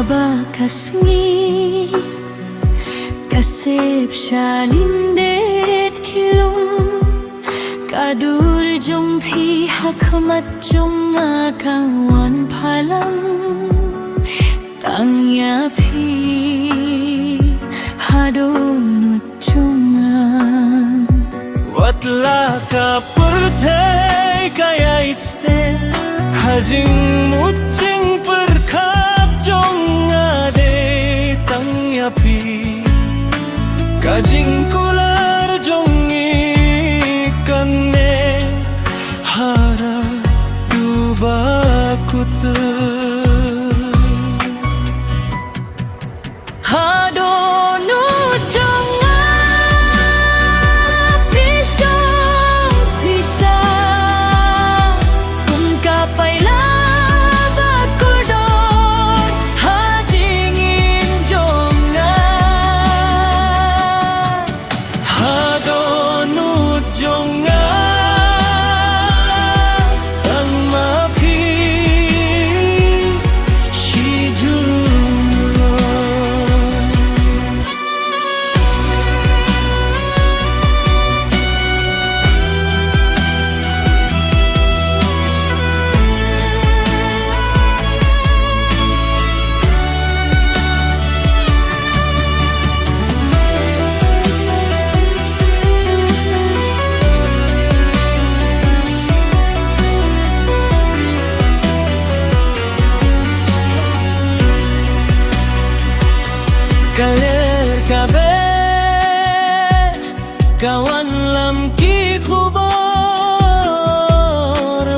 bakasngi kasep shalindet kilung kadur jong pi hakmat jong akawan palang tangya pi hadonut jungan watla ka purthai kaya itste hajing muching perkhap jong ade tangya pi kajing kular jong ikanne hara duba kutu kaler kabe kawan lam ki khubor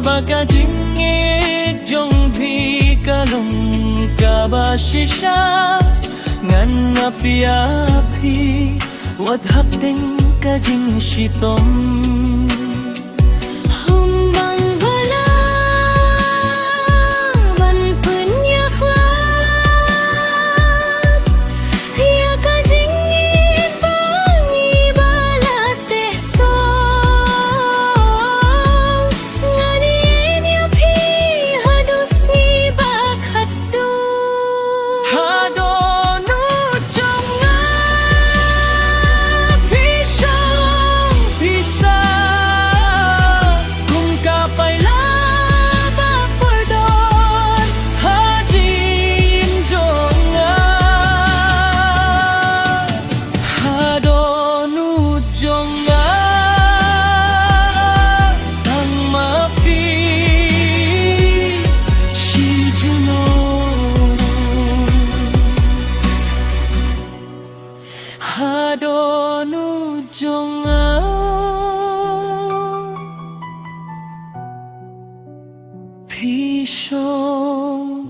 baka jingit jong bhi kalum kaba shisha ngan apia bhi wadhap ding ka jing shitom hadonu jonga pisho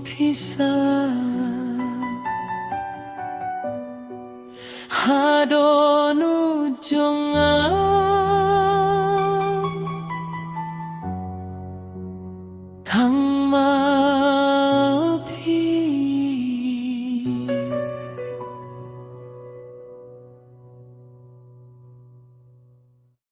pisa hadonu jonga